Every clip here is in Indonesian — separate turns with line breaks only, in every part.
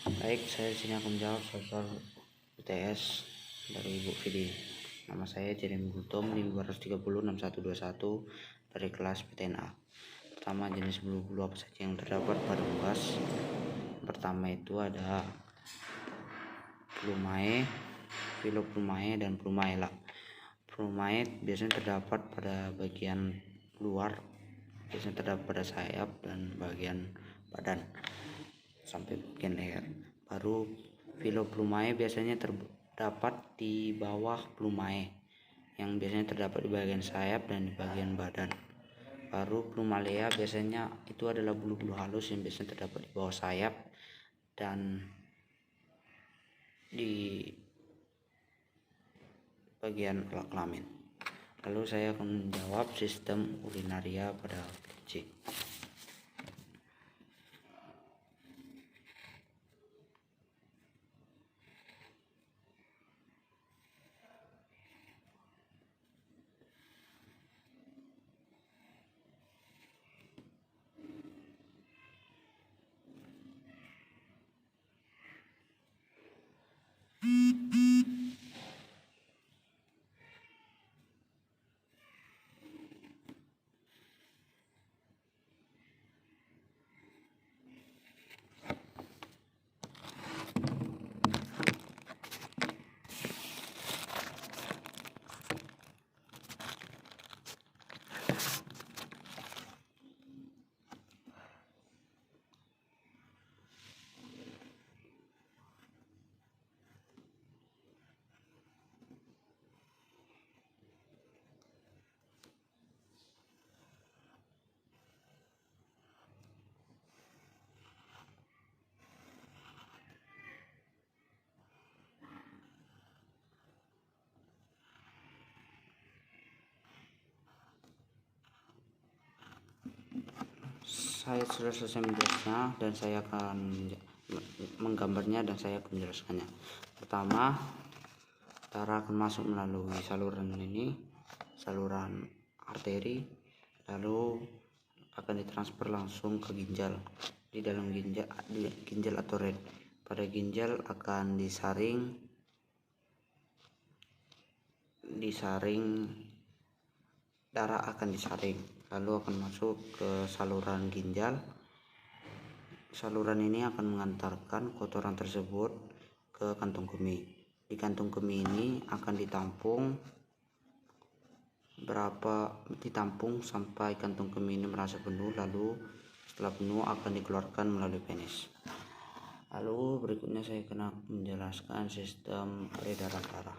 Baik, saya di sini akan menjawab soal UTS dari Ibu Vidi. Nama saya Jeremy Gultom 5306121 dari kelas PTNA. Pertama, jenis bulu-bulu apa saja yang terdapat pada unggas. Pertama itu ada plumae, filoplumae, dan plumaela. Plumae biasanya terdapat pada bagian luar, biasanya terdapat pada sayap dan bagian badan sampai bagian leher. Baru filoplumae biasanya terdapat di bawah plumae, yang biasanya terdapat di bagian sayap dan di bagian badan. Baru plumalea biasanya itu adalah bulu-bulu halus yang biasanya terdapat di bawah sayap dan di bagian alat kelamin. Lalu saya akan menjawab sistem urinaria pada kelinci. Saya sudah selesai menjelaskannya dan saya akan menggambarnya dan saya akan menjelaskannya. Pertama, darah akan masuk melalui saluran ini, saluran arteri, lalu akan ditransfer langsung ke ginjal. Di dalam ginjal atau red, pada ginjal akan disaring darah akan disaring, lalu akan masuk ke saluran ginjal. Saluran ini akan mengantarkan kotoran tersebut ke kantung kemih. Di kantung kemih ini akan ditampung sampai kantung kemih ini merasa penuh, lalu setelah penuh akan dikeluarkan melalui penis. Lalu berikutnya saya akan menjelaskan sistem peredaran darah.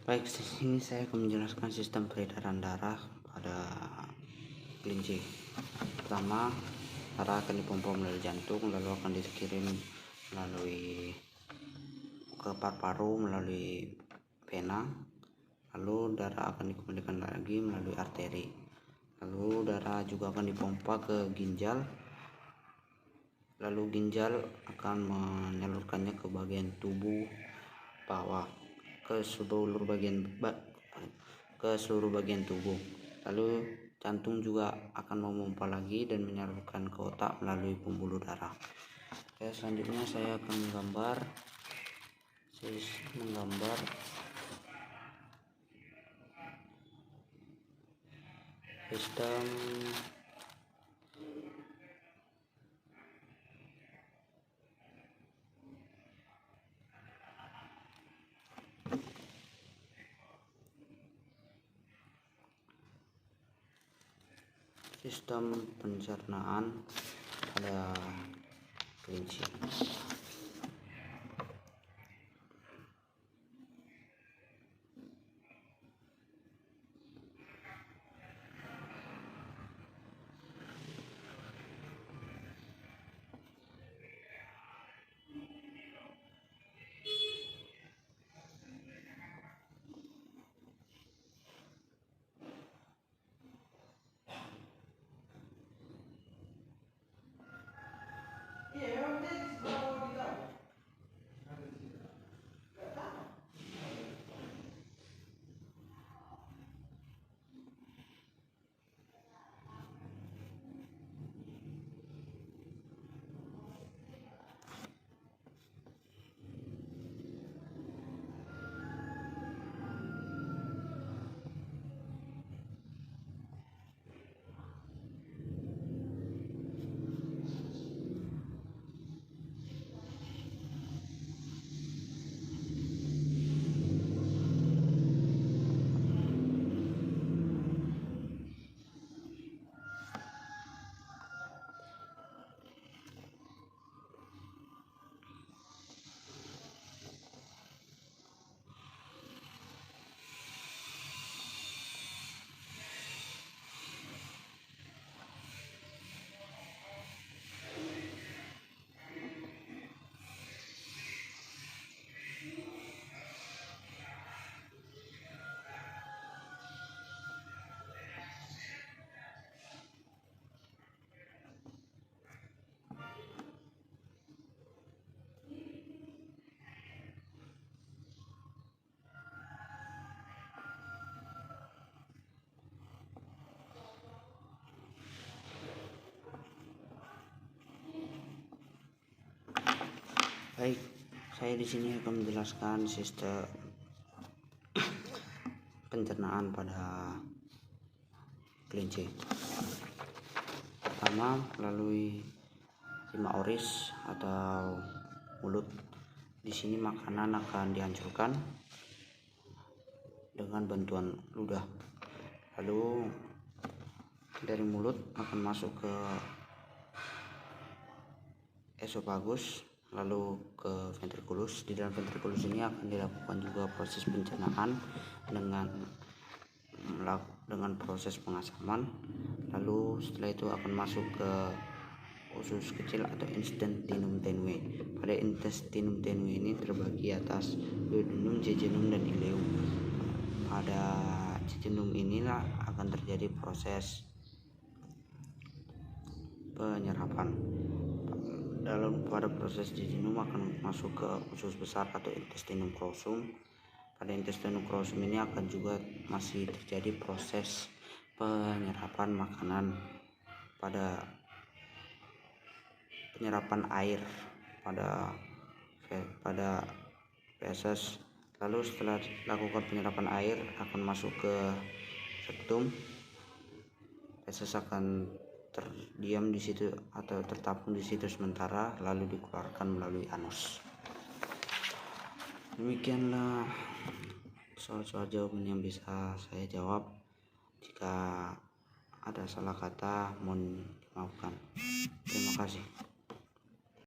Baik, di sini saya akan menjelaskan sistem peredaran darah pada kelinci. Pertama, darah akan dipompa melalui jantung, lalu akan dikirim melalui ke paru-paru melalui vena, lalu darah akan dikembalikan lagi melalui arteri, lalu darah juga akan dipompa ke ginjal, lalu ginjal akan menyalurkannya ke bagian tubuh bawah, ke seluruh bagian tubuh. Lalu jantung juga akan memompa lagi dan menyalurkan ke otak melalui pembuluh darah. Oke, selanjutnya saya akan menggambar sistem pencernaan pada kelinci. Baik, saya di sini akan menjelaskan sistem pencernaan pada kelinci. Pertama, melalui lima oris atau mulut. Di sini makanan akan dihancurkan dengan bantuan ludah. Lalu dari mulut akan masuk ke esofagus, lalu ke ventriculus. Di dalam ventriculus ini akan dilakukan juga proses pencernaan dengan proses pengasaman. Lalu setelah itu akan masuk ke usus kecil atau intestinum tenue. Pada intestinum tenue ini terbagi atas duodenum, jejunum, dan ileum. Pada jejunum inilah akan terjadi proses penyerapan. Pada proses jejunum akan masuk ke usus besar atau intestinum crossum. Pada intestinum crossum ini akan juga masih terjadi proses penyerapan makanan, pada penyerapan air pada feses. Lalu setelah dilakukan penyerapan air akan masuk ke rektum. Feses akan terdiam di situ atau tertampung di situ sementara, lalu dikeluarkan melalui anus. Demikianlah soal-soal jawaban yang bisa saya jawab. Jika ada salah kata mohon dimaafkan. Terima kasih.